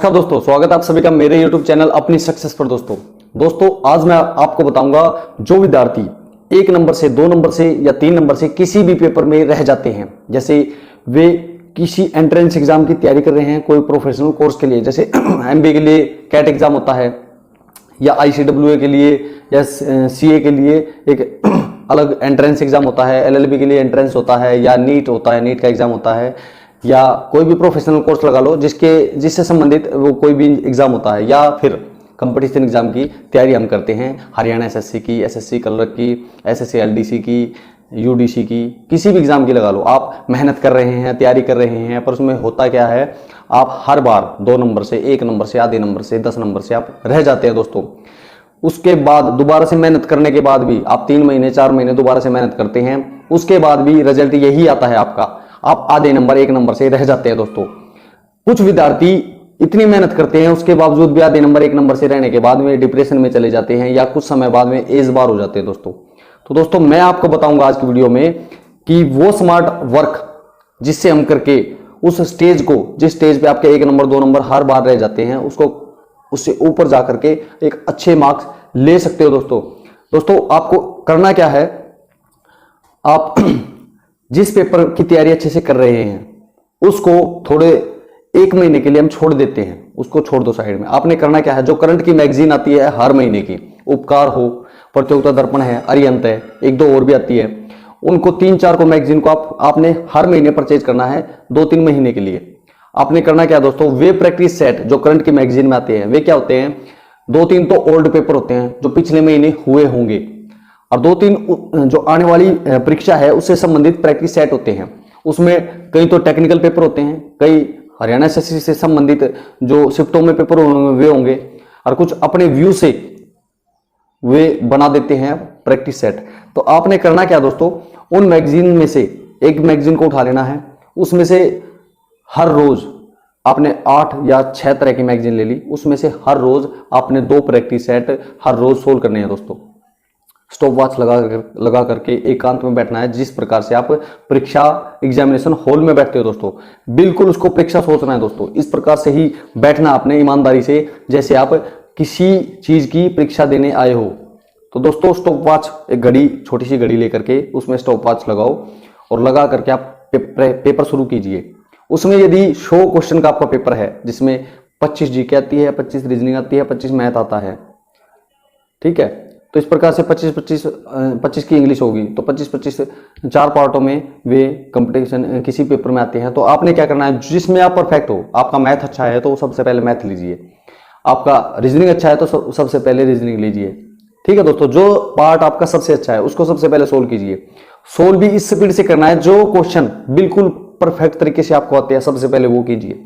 नमस्कार दोस्तों, स्वागत है आप सभी का मेरे YouTube चैनल अपनी सक्सेस पर। दोस्तों आज मैं आपको बताऊंगा जो विद्यार्थी 1 नंबर से 2 नंबर से या 3 नंबर से किसी भी पेपर में रह जाते हैं, जैसे वे किसी एंट्रेंस एग्जाम की तैयारी कर रहे हैं कोई प्रोफेशनल कोर्स के लिए, जैसे MBA के लिए कैट एग्जाम होता है या ICWA के लिए या CA के लिए एक अलग एंट्रेंस एग्जाम होता है, LLB के लिए एंट्रेंस होता है या नीट होता है, नीट का एग्जाम होता है, या कोई भी प्रोफेशनल कोर्स लगा लो जिससे संबंधित वो कोई भी एग्जाम होता है, या फिर कंपटीशन एग्जाम की तैयारी हम करते हैं, हरियाणा SSC की, SSC कलर की, SSC LDC की, UDC की, किसी भी एग्जाम की लगा लो। आप मेहनत कर रहे हैं, तैयारी कर रहे हैं, पर उसमें होता क्या है, आप हर बार 2 नंबर से, 1 नंबर से, आधे नंबर से, 10 नंबर से आप रह जाते हैं दोस्तों। उसके बाद दोबारा से मेहनत करने के बाद भी आप 3 महीने 4 महीने दोबारा से मेहनत करते हैं, उसके बाद भी रिजल्ट यही आता है आपका, आप आधे नंबर 1 नंबर से रह जाते हैं दोस्तों। कुछ विद्यार्थी इतनी मेहनत करते हैं उसके बावजूद भी आधे नंबर 1 नंबर से रहने के बाद में डिप्रेशन में चले जाते हैं या कुछ समय बाद में एज बार हो जाते हैं दोस्तों। तो दोस्तों मैं आपको बताऊंगा आज की वीडियो में कि वो स्मार्ट वर्क जिससे हम करके उस स्टेज को, जिस स्टेज पे आपके 1 नंबर 2 नंबर हर बार रह जाते हैं, उसको उससे ऊपर जा करके एक अच्छे मार्क्स ले सकते हो दोस्तों। आपको करना क्या है, आप जिस पेपर की तैयारी अच्छे से कर रहे हैं उसको थोड़े 1 महीने के लिए हम छोड़ देते हैं, उसको छोड़ दो साइड में। आपने करना क्या है, जो करंट की मैगजीन आती है हर महीने की, उपकार हो, प्रतियोगिता दर्पण है, अरिहंत है, 1-2 और भी आती है, उनको 3-4 को मैगजीन को आपने हर महीने परचेज करना है 2-3 महीने के लिए। आपने करना क्या दोस्तों, वे प्रैक्टिस सेट जो करंट की मैगजीन में आते हैं वे क्या होते हैं, 2-3 तो ओल्ड पेपर होते हैं जो पिछले महीने हुए होंगे, और 2-3 जो आने वाली परीक्षा है उससे संबंधित प्रैक्टिस सेट होते हैं। उसमें कई तो टेक्निकल पेपर होते हैं, कई हरियाणा SSC से संबंधित जो शिफ्टों में पेपर वे होंगे, और कुछ अपने व्यू से वे बना देते हैं प्रैक्टिस सेट। तो आपने करना क्या दोस्तों, उन मैगजीन में से एक मैगजीन को उठा लेना है, उसमें से हर रोज आपने 8 या 6 तरह की मैगजीन ले ली, उसमें से हर रोज आपने 2 प्रैक्टिस सेट हर रोज सोल्व करने हैं दोस्तों। स्टॉप वॉच लगा करके एकांत में बैठना है, जिस प्रकार से आप परीक्षा एग्जामिनेशन हॉल में बैठते हो दोस्तों, बिल्कुल उसको परीक्षा सोचना है दोस्तों। इस प्रकार से ही बैठना आपने ईमानदारी से, जैसे आप किसी चीज की परीक्षा देने आए हो। तो दोस्तों स्टॉप वॉच, एक घड़ी, छोटी सी घड़ी लेकर के उसमें स्टॉप वॉच लगाओ और लगा करके आप पेपर शुरू कीजिए। उसमें यदि 100 क्वेश्चन का आपका पेपर है जिसमें 25 GK आती है, 25 रीजनिंग आती है, 25 मैथ आता है, ठीक है, तो इस प्रकार से 25 की इंग्लिश होगी, तो 25 4 पार्टों में वे कंपटीशन किसी पेपर में आते हैं। तो आपने क्या करना है, जिसमें आप परफेक्ट हो, आपका मैथ अच्छा है तो सबसे पहले मैथ लीजिए, आपका रीजनिंग अच्छा है तो सबसे पहले रीजनिंग लीजिए, ठीक है दोस्तों। जो पार्ट आपका सबसे अच्छा है उसको सबसे पहले सोल्व कीजिए। सोल्व भी इस स्पीड से करना है, जो क्वेश्चन बिल्कुल परफेक्ट तरीके से आपको आते हैं सबसे पहले वो कीजिए,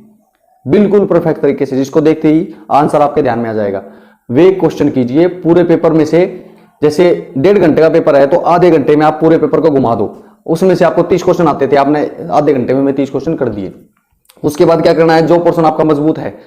बिल्कुल परफेक्ट तरीके से, जिसको देखते ही आंसर आपके ध्यान में आ जाएगा, वे क्वेश्चन कीजिए। पूरे पेपर में से, जैसे 1.5 घंटे का पेपर है तो आधे घंटे में आप पूरे पेपर को घुमा दो। उसमें से आपको 30 क्वेश्चन आते थे, आपने आधे घंटे में 30 क्वेश्चन कर दिए। उसके बाद क्या करना है, जो पोर्शन आपका मजबूत है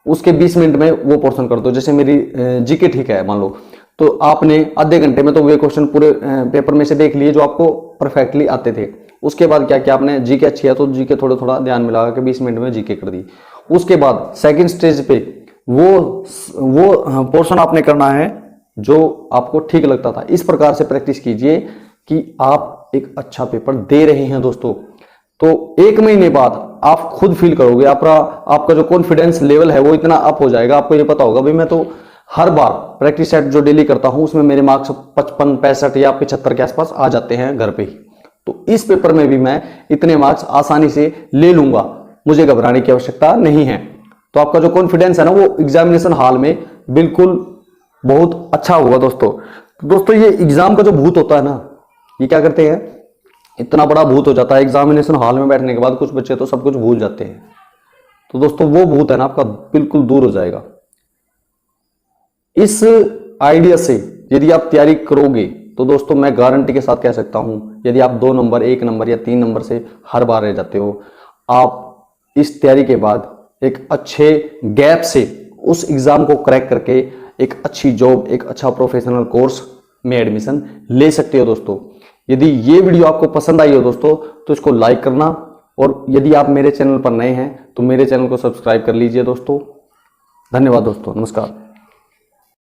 उसके 20 मिनट में वो पोर्शन कर दो। जैसे मेरी GK ठीक है मान लो, तो आपने आधे घंटे में तो वे क्वेश्चन पूरे पेपर में से देख लिए जो आपको परफेक्टली आते थे। उसके बाद क्या किया आपने, GK अच्छी है तो GK थोड़ा थोड़ा ध्यान में लगा के 20 मिनट में GK कर दी। उसके बाद सेकंड स्टेज पे वो पोर्शन आपने करना है जो आपको ठीक लगता था। इस प्रकार से प्रैक्टिस कीजिए कि आप एक अच्छा पेपर दे रहे हैं दोस्तों। तो 1 महीने बाद आप खुद फील करोगे, आपका जो कॉन्फिडेंस लेवल है वो इतना अप हो जाएगा, आपको ये पता होगा भाई मैं तो हर बार प्रैक्टिस सेट जो डेली करता हूं उसमें मेरे मार्क्स 55, 65 या 75 के आसपास आ जाते हैं घर पे ही। तो इस पेपर में भी मैं इतने मार्क्स आसानी से ले लूंगा, मुझे घबराने की आवश्यकता नहीं है। तो आपका जो कॉन्फिडेंस है ना वो एग्जामिनेशन हॉल में बिल्कुल बहुत अच्छा होगा दोस्तों। ये एग्जाम का जो भूत होता है ना, ये क्या करते हैं, इतना बड़ा भूत हो जाता है एग्जामिनेशन हॉल में बैठने के बाद, कुछ बच्चे तो सब कुछ भूल जाते हैं। तो दोस्तों वो भूत है ना आपका बिल्कुल दूर हो जाएगा। इस आइडिया से यदि आप तैयारी करोगे तो दोस्तों मैं गारंटी के साथ कह सकता हूं, यदि आप 2 नंबर, 1 नंबर या 3 नंबर से हर बार रह जाते हो, आप इस तैयारी के बाद एक अच्छे गैप से उस एग्जाम को क्रैक करके एक अच्छी जॉब, एक अच्छा प्रोफेशनल कोर्स में एडमिशन ले सकते हो दोस्तों। यदि ये वीडियो आपको पसंद आई हो दोस्तों तो इसको लाइक करना, और यदि आप मेरे चैनल पर नए हैं तो मेरे चैनल को सब्सक्राइब कर लीजिए दोस्तों। धन्यवाद दोस्तों, नमस्कार।